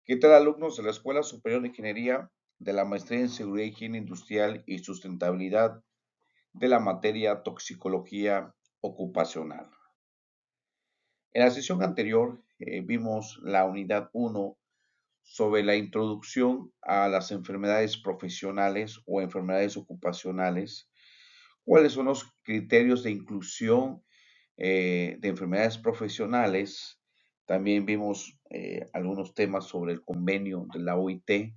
¿Qué tal, alumnos de la Escuela Superior de Ingeniería de la Maestría en Seguridad, Higiene Industrial y Sustentabilidad de la materia Toxicología Ocupacional? En la sesión anterior vimos la unidad 1 sobre la introducción a las enfermedades profesionales o enfermedades ocupacionales. ¿Cuáles son los criterios de inclusión de enfermedades profesionales? También vimos algunos temas sobre el convenio de la OIT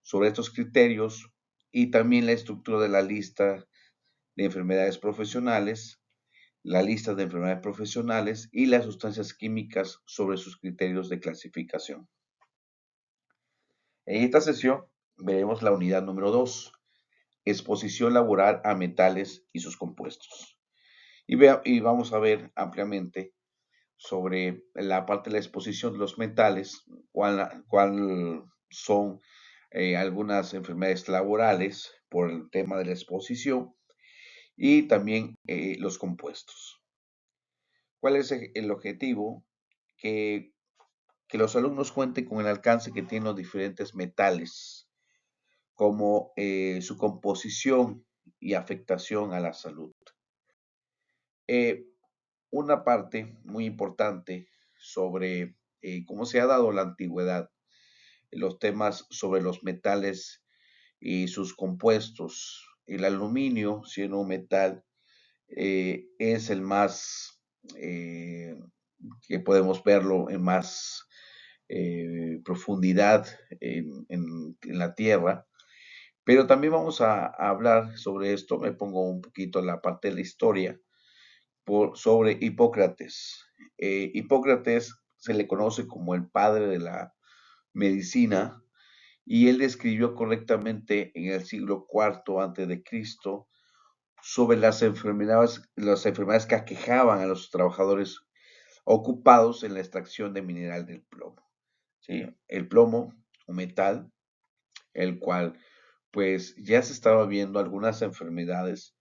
sobre estos criterios y también la estructura de la lista de enfermedades profesionales, la lista de enfermedades profesionales y las sustancias químicas sobre sus criterios de clasificación. En esta sesión veremos la unidad número 2, exposición laboral a metales y sus compuestos. Y vamos a ver ampliamente sobre la parte de la exposición de los metales, cuál son algunas enfermedades laborales por el tema de la exposición y también los compuestos. ¿Cuál es el objetivo? Que, que los alumnos cuenten con el alcance que tienen los diferentes metales, como su composición y afectación a la salud. Eh, una parte muy importante sobre cómo se ha dado la antigüedad, los temas sobre los metales y sus compuestos. El aluminio, siendo un metal, es el más que podemos verlo en más profundidad en la Tierra. Pero también vamos a hablar sobre esto, me pongo un poquito en la parte de la historia, sobre Hipócrates. Hipócrates se le conoce como el padre de la medicina y él describió correctamente en el siglo IV antes de Cristo sobre las enfermedades que aquejaban a los trabajadores ocupados en la extracción de mineral del plomo. ¿Sí? El plomo, un metal, el cual pues ya se estaba viendo algunas enfermedades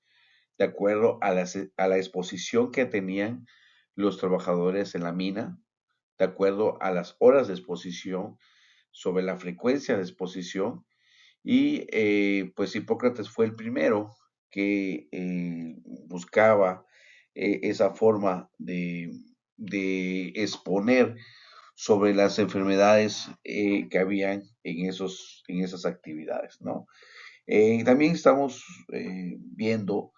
de acuerdo a la exposición que tenían los trabajadores en la mina, de acuerdo a las horas de exposición, sobre la frecuencia de exposición, y pues Hipócrates fue el primero que buscaba esa forma de exponer sobre las enfermedades que habían en esas actividades, ¿no? También estamos viendo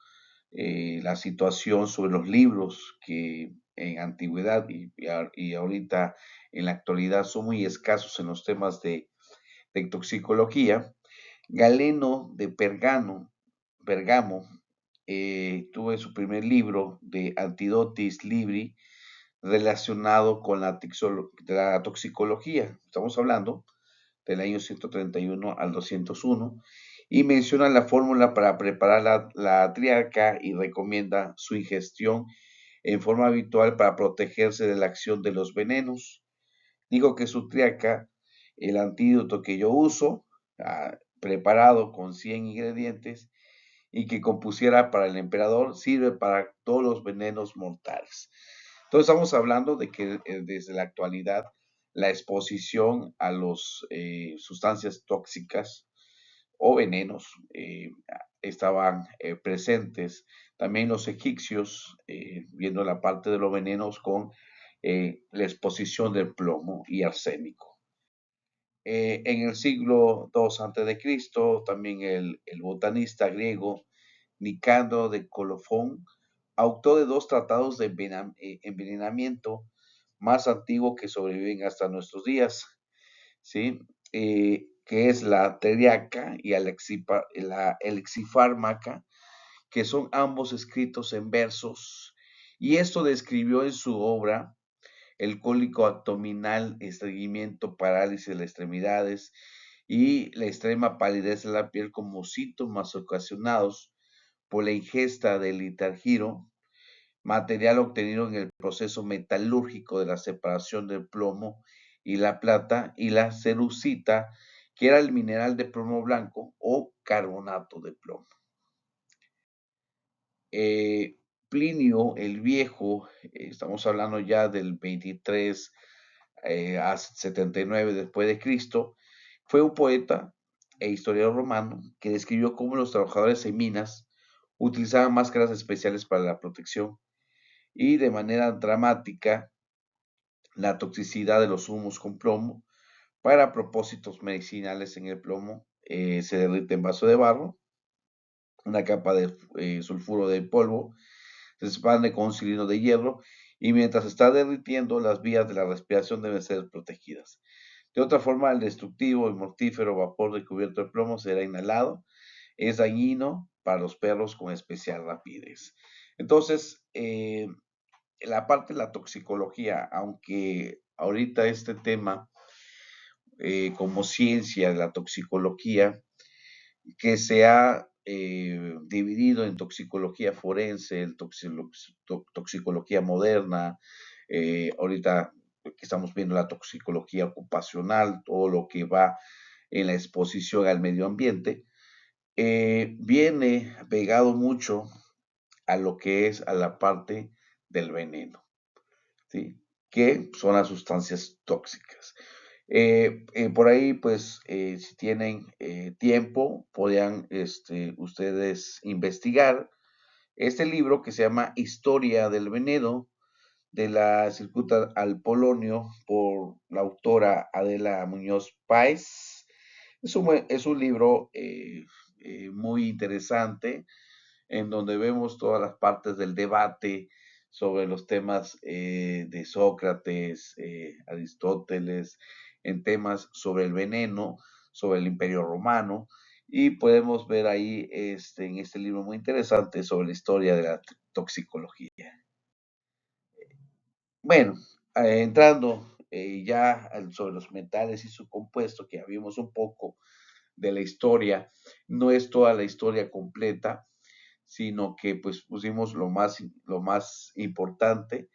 la situación sobre los libros que en antigüedad y ahorita en la actualidad son muy escasos en los temas de toxicología. Galeno de Pergamo tuvo su primer libro de Antidotis Libri relacionado con la toxicología. Estamos hablando del año 131 al 201 y menciona la fórmula para preparar la triarca y recomienda su ingestión en forma habitual para protegerse de la acción de los venenos. Digo que su triarca, el antídoto que yo uso, preparado con 100 ingredientes y que compusiera para el emperador, sirve para todos los venenos mortales. Entonces estamos hablando de que desde la actualidad la exposición a las sustancias tóxicas o venenos estaban presentes. También los egipcios, viendo la parte de los venenos con la exposición del plomo y arsénico. En el siglo II antes de Cristo, también el botanista griego Nicandro de Colofón, autor de dos tratados de envenenamiento más antiguos que sobreviven hasta nuestros días, ¿sí? Que es la Teriaca y la Elixifármaca, que son ambos escritos en versos, y esto describió en su obra el cólico abdominal, estreñimiento, parálisis de las extremidades y la extrema palidez de la piel como síntomas ocasionados por la ingesta del litargiro, material obtenido en el proceso metalúrgico de la separación del plomo y la plata, y la cerucita, que era el mineral de plomo blanco o carbonato de plomo. Eh, Plinio el Viejo, estamos hablando ya del 23 a 79 después de Cristo, fue un poeta e historiador romano que describió cómo los trabajadores en minas utilizaban máscaras especiales para la protección y de manera dramática la toxicidad de los humos con plomo para propósitos medicinales. En el plomo se derrite en vaso de barro, una capa de sulfuro de polvo se expande con un cilindro de hierro y mientras está derritiendo las vías de la respiración deben ser protegidas. De otra forma, el destructivo y mortífero vapor de cubierto de plomo será inhalado. Es dañino para los perros con especial rapidez. Entonces, la parte de la toxicología, aunque ahorita este tema como ciencia de la toxicología, que se ha dividido en toxicología forense, toxicología moderna, ahorita que estamos viendo la toxicología ocupacional, todo lo que va en la exposición al medio ambiente, viene pegado mucho a lo que es a la parte del veneno, ¿sí? Que son las sustancias tóxicas. Por ahí, pues, si tienen tiempo, podrían ustedes investigar este libro que se llama Historia del Veneno, de la Circuta al Polonio, por la autora Adela Muñoz Páez. Es un libro muy interesante en donde vemos todas las partes del debate sobre los temas de Sócrates, Aristóteles, en temas sobre el veneno, sobre el Imperio Romano, y podemos ver ahí en este libro muy interesante sobre la historia de la toxicología. Bueno, entrando sobre los metales y su compuesto, que ya vimos un poco de la historia, no es toda la historia completa, sino que pues pusimos lo más importante,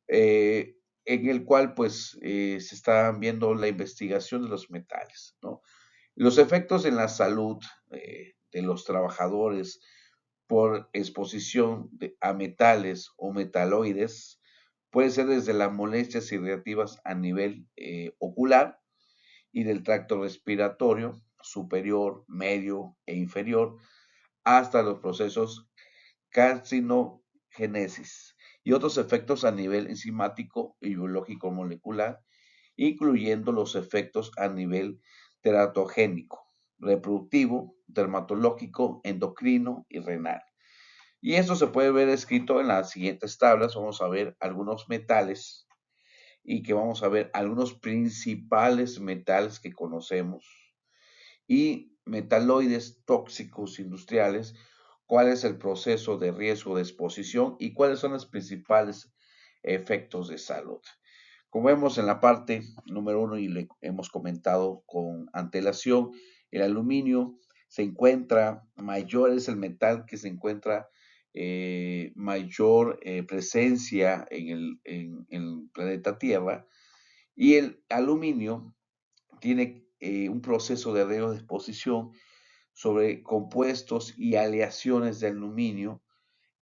en el cual pues se está viendo la investigación de los metales, ¿no? Los efectos en la salud de los trabajadores por exposición a metales o metaloides puede ser desde las molestias irritativas a nivel ocular y del tracto respiratorio superior, medio e inferior, hasta los procesos carcinogénesis y otros efectos a nivel enzimático y biológico molecular, incluyendo los efectos a nivel teratogénico, reproductivo, dermatológico, endocrino y renal. Y esto se puede ver escrito en las siguientes tablas. Vamos a ver algunos metales y que vamos a ver algunos principales metales que conocemos y metaloides tóxicos industriales, cuál es el proceso de riesgo de exposición y cuáles son los principales efectos de salud. Como vemos en la parte número 1 y le hemos comentado con antelación, el aluminio se encuentra mayor, es el metal que se encuentra mayor presencia en el planeta Tierra, y el aluminio tiene un proceso de riesgo de exposición sobre compuestos y aleaciones de aluminio,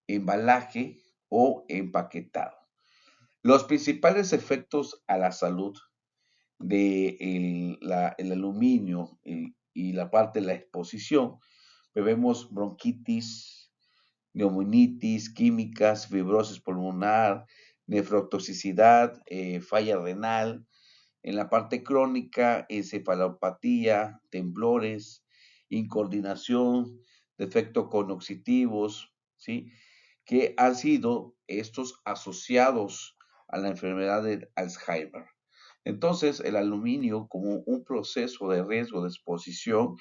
embalaje o empaquetado. Los principales efectos a la salud de el aluminio y la parte de la exposición, vemos bronquitis, neumonitis químicas, fibrosis pulmonar, nefrotoxicidad, falla renal. En la parte crónica, encefalopatía, temblores, incoordinación, defecto cognitivos, ¿sí? Que han sido estos asociados a la enfermedad de Alzheimer. Entonces, el aluminio como un proceso de riesgo de exposición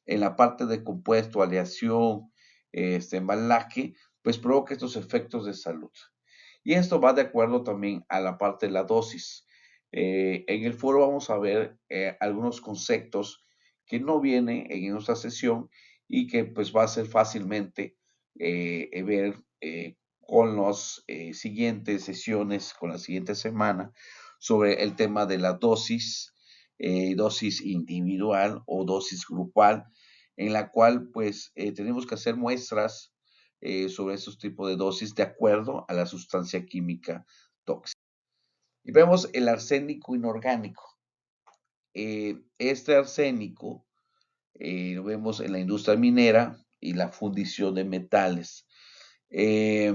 en la parte de compuesto, aleación, embalaje, pues provoca estos efectos de salud. Y esto va de acuerdo también a la parte de la dosis. En el foro vamos a ver algunos conceptos que no vienen en nuestra sesión y que pues va a ser fácilmente ver con las siguientes sesiones, con la siguiente semana, sobre el tema de la dosis, dosis individual o dosis grupal, en la cual pues tenemos que hacer muestras sobre esos tipos de dosis de acuerdo a la sustancia química tóxica. Y vemos el arsénico inorgánico. Este arsénico lo vemos en la industria minera y la fundición de metales. Eh,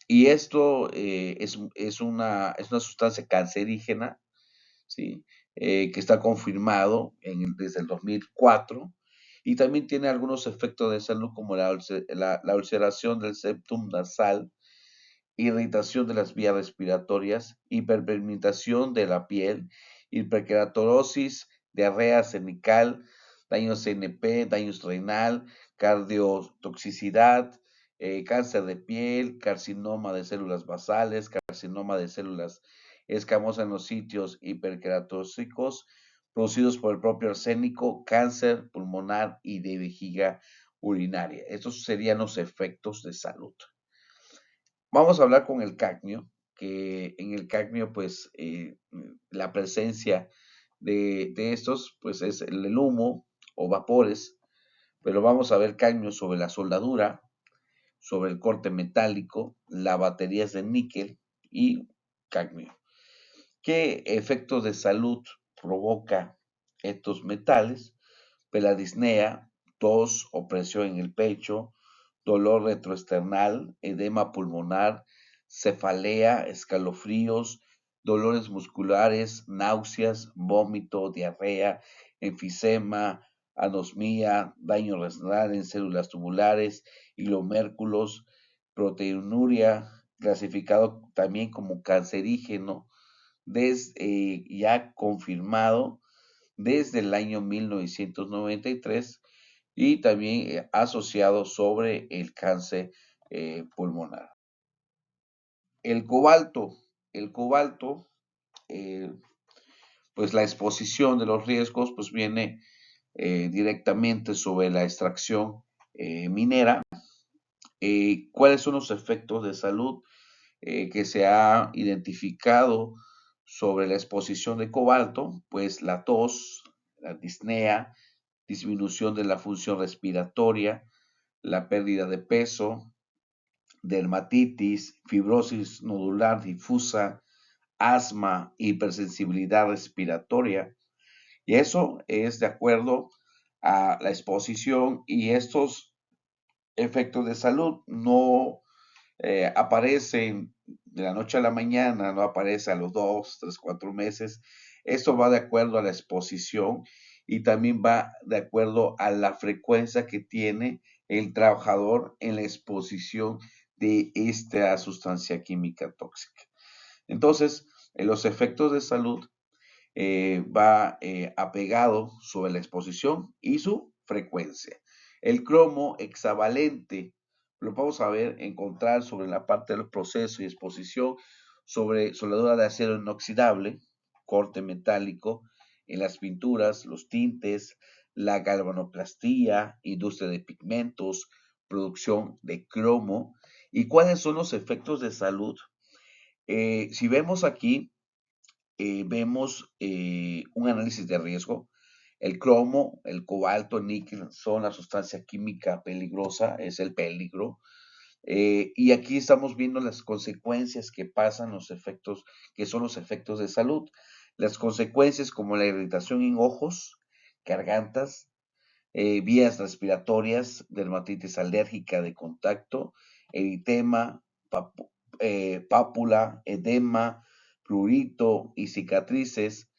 y esto es una sustancia cancerígena, ¿sí? Que está confirmado desde el 2004 y también tiene algunos efectos de salud como la ulceración del septum nasal, irritación de las vías respiratorias, hiperpigmentación de la piel, hiperkeratorosis, diarrea cenical, daño CNP, daños renal, cardiotoxicidad, cáncer de piel, carcinoma de células basales, carcinoma de células escamosas en los sitios hiperkeratóxicos producidos por el propio arsénico, cáncer pulmonar y de vejiga urinaria. Estos serían los efectos de salud. Vamos a hablar con el cadmio, que en el cadmio, pues, la presencia de estos, pues, es el humo o vapores, pero vamos a ver cadmio sobre la soldadura, sobre el corte metálico, las baterías de níquel y cadmio. ¿Qué efectos de salud provoca estos metales? Peladisnea, tos, opresión en el pecho, dolor retroesternal, edema pulmonar, cefalea, escalofríos, dolores musculares, náuseas, vómito, diarrea, enfisema, anosmia, daño renal en células tubulares, hilomérculos, proteinuria, clasificado también como cancerígeno, ya confirmado desde el año 1993 y también asociado sobre el cáncer pulmonar. El cobalto, el cobalto, eh, pues la exposición de los riesgos, pues viene directamente sobre la extracción minera. ¿Cuáles son los efectos de salud que se ha identificado sobre la exposición de cobalto? Pues la tos, la disnea, disminución de la función respiratoria, la pérdida de peso, dermatitis, fibrosis nodular difusa, asma, hipersensibilidad respiratoria. Y eso es de acuerdo a la exposición y estos efectos de salud no aparecen de la noche a la mañana, no aparece a los 2, 3, 4 meses. Esto va de acuerdo a la exposición y también va de acuerdo a la frecuencia que tiene el trabajador en la exposición de esta sustancia química tóxica. Entonces, en los efectos de salud va apegado sobre la exposición y su frecuencia. El cromo hexavalente lo vamos a ver, encontrar sobre la parte del proceso y exposición sobre soldadura de acero inoxidable, corte metálico, en las pinturas, los tintes, la galvanoplastía, industria de pigmentos, producción de cromo. ¿Y cuáles son los efectos de salud? Si vemos aquí, vemos un análisis de riesgo. El cromo, el cobalto, el níquel son la sustancia química peligrosa, es el peligro. Y aquí estamos viendo las consecuencias que pasan, los efectos, que son los efectos de salud. Las consecuencias como la irritación en ojos, gargantas, vías respiratorias, dermatitis alérgica de contacto, eritema, pápula, edema, prurito y cicatrices,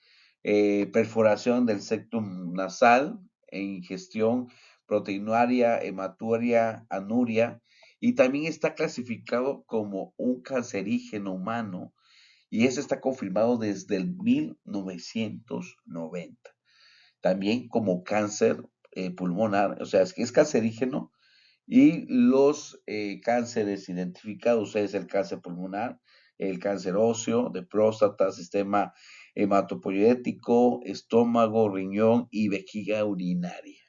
perforación del septum nasal e ingestión proteinuria, hematuria, anuria, y también está clasificado como un cancerígeno humano y ese está confirmado desde el 1990. También como cáncer pulmonar, o sea, es que es cancerígeno y los cánceres identificados es el cáncer pulmonar, el cáncer óseo, de próstata, sistema hematopoietético, estómago, riñón y vejiga urinaria.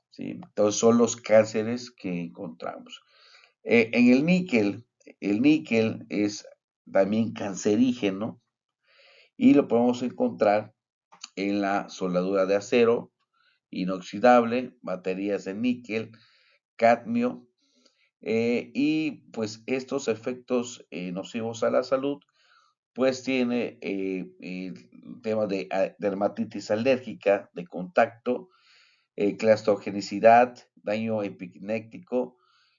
¿Sí? Entonces son los cánceres que encontramos. En el níquel es también cancerígeno y lo podemos encontrar en la soldadura de acero inoxidable, baterías de níquel, cadmio, y pues estos efectos nocivos a la salud pues tiene temas de dermatitis alérgica, de contacto, clastogenicidad, daño epignético,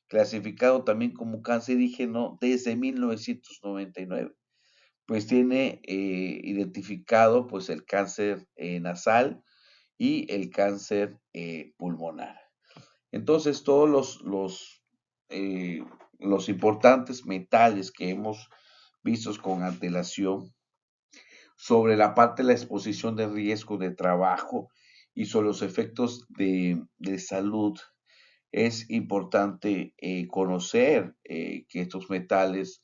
clasificado también como cancerígeno desde 1999. Pues tiene identificado pues el cáncer nasal y el cáncer pulmonar. Entonces, todos eh, los importantes metales que hemos visto con antelación sobre la parte de la exposición de riesgo de trabajo y sobre los efectos de salud, es importante conocer que estos metales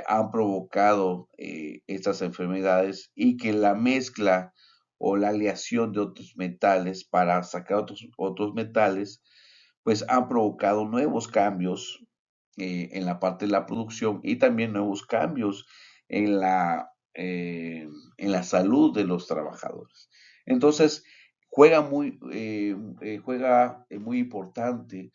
han provocado estas enfermedades y que la mezcla o la aleación de otros metales para sacar otros metales, pues han provocado nuevos cambios en la parte de la producción y también nuevos cambios en en la salud de los trabajadores. Entonces, juega muy importante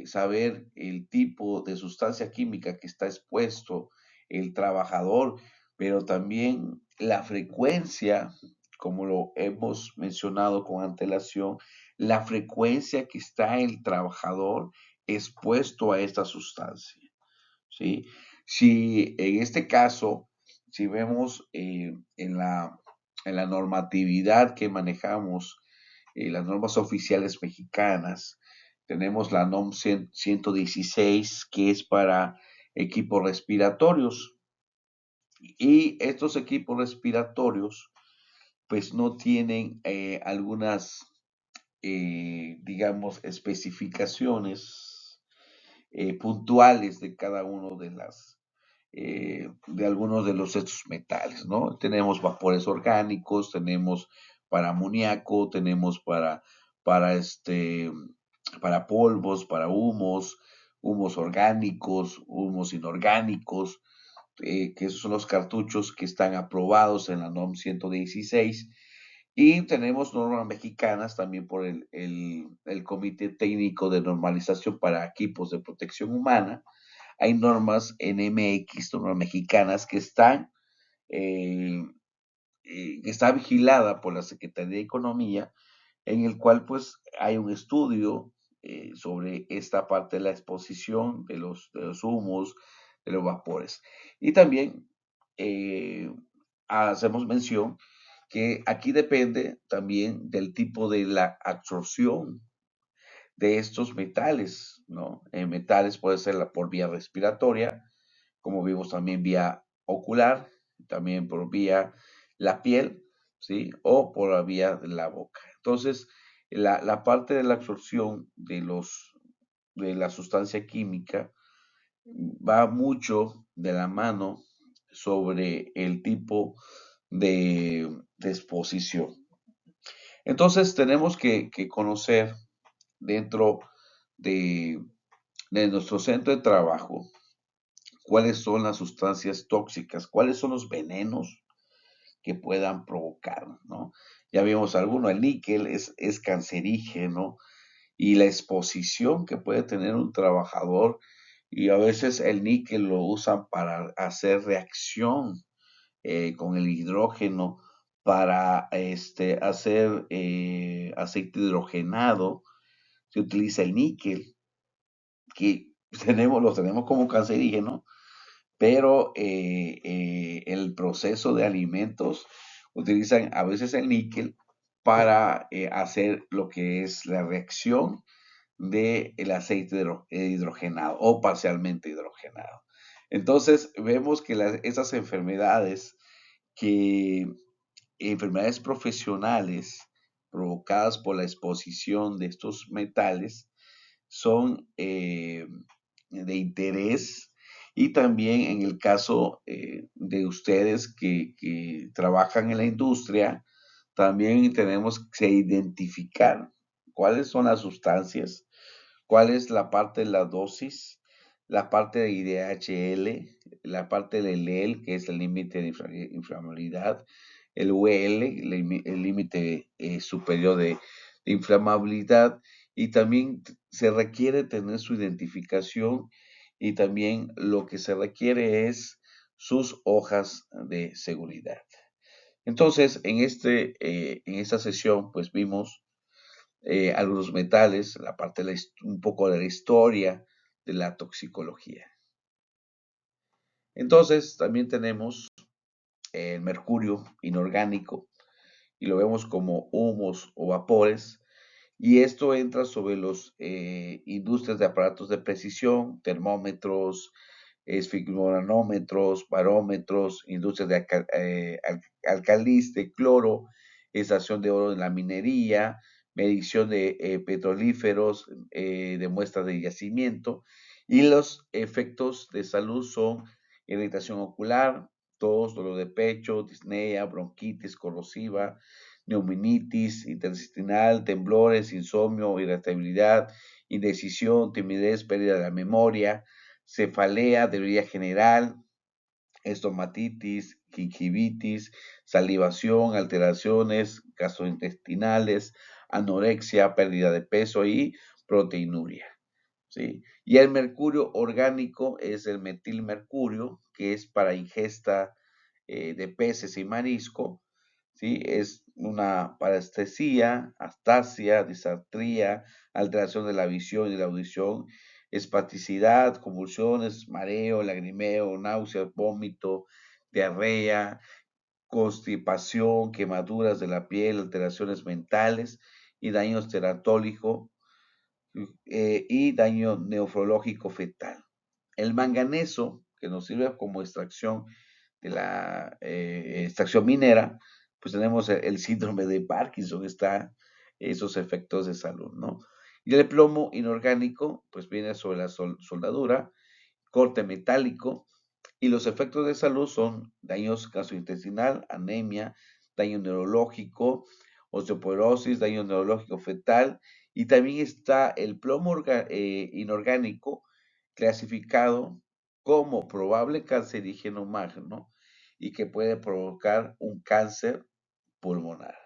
saber el tipo de sustancia química que está expuesto el trabajador, pero también la frecuencia, como lo hemos mencionado con antelación, la frecuencia que está el trabajador expuesto a esta sustancia, ¿sí? Si en este caso, si vemos en la normatividad que manejamos, las normas oficiales mexicanas, tenemos la NOM 116, que es para equipos respiratorios, y estos equipos respiratorios, pues no tienen algunas, digamos, especificaciones puntuales de cada uno de algunos de los estos metales, ¿no? Tenemos vapores orgánicos, tenemos para amoníaco, tenemos para para polvos, para humos orgánicos, humos inorgánicos, que esos son los cartuchos que están aprobados en la NOM 116. Y tenemos normas mexicanas también por el Comité Técnico de Normalización para Equipos de Protección Humana. Hay normas NMX, normas mexicanas, eh, que está vigilada por la Secretaría de Economía, en el cual pues hay un estudio sobre esta parte de la exposición de los humos, de los vapores. Y también eh, hacemos mención que aquí depende también del tipo de la absorción de estos metales, ¿no? Metales puede ser por vía respiratoria, como vimos también vía ocular, también por vía la piel, ¿sí? O por la vía de la boca. Entonces, la parte de la absorción de la sustancia química va mucho de la mano sobre el tipo de exposición. Entonces, tenemos que conocer dentro de, de nuestro centro de trabajo cuáles son las sustancias tóxicas, cuáles son los venenos que puedan provocar, ¿no? Ya vimos alguno, el níquel es cancerígeno y la exposición que puede tener un trabajador, y a veces el níquel lo usan para hacer reacción con el hidrógeno, para hacer aceite hidrogenado, se utiliza el níquel, que lo tenemos como cancerígeno, pero el proceso de alimentos utilizan a veces el níquel para hacer lo que es la reacción del aceite hidrogenado o parcialmente hidrogenado. Entonces vemos que esas enfermedades, que enfermedades profesionales provocadas por la exposición de estos metales, son de interés, y también en el caso de ustedes que trabajan en la industria, también tenemos que identificar cuáles son las sustancias, cuál es la parte de la dosis, la parte de IDHL, la parte del LEL, que es el límite de inflamabilidad, el UL, el límite superior de inflamabilidad, y también se requiere tener su identificación, y también lo que se requiere es sus hojas de seguridad. Entonces, en esta sesión, pues vimos algunos metales, la parte un poco de la historia de la toxicología. Entonces, también tenemos el mercurio inorgánico y lo vemos como humos o vapores. Y esto entra sobre los industrias de aparatos de precisión, termómetros, esfigmoranómetros, barómetros, industrias de alcaliz, de cloro, extracción de oro en la minería, medición de petrolíferos, de muestras de yacimiento. Y los efectos de salud son irritación ocular, tos, dolor de pecho, disnea, bronquitis corrosiva, neumonitis intestinal, temblores, insomnio, irritabilidad, indecisión, timidez, pérdida de la memoria, cefalea, debilidad general, estomatitis, gingivitis, salivación, alteraciones gastrointestinales, anorexia, pérdida de peso y proteinuria. ¿Sí? Y el mercurio orgánico es el metilmercurio, que es para ingesta de peces y marisco, ¿sí? Es una parestesia, astasia, disartría, alteración de la visión y la audición, espaticidad, convulsiones, mareo, lagrimeo, náuseas, vómito, diarrea, constipación, quemaduras de la piel, alteraciones mentales y daño teratólico y daño nefrológico fetal. El manganeso, que nos sirve como extracción de la extracción minera, pues tenemos el síndrome de Parkinson, está esos efectos de salud, ¿no? Y el plomo inorgánico, pues viene sobre la soldadura, corte metálico, y los efectos de salud son daños gastrointestinal, anemia, daño neurológico, osteoporosis, daño neurológico fetal, y también está el plomo inorgánico clasificado como probable cancerígeno magno y que puede provocar un cáncer pulmonar.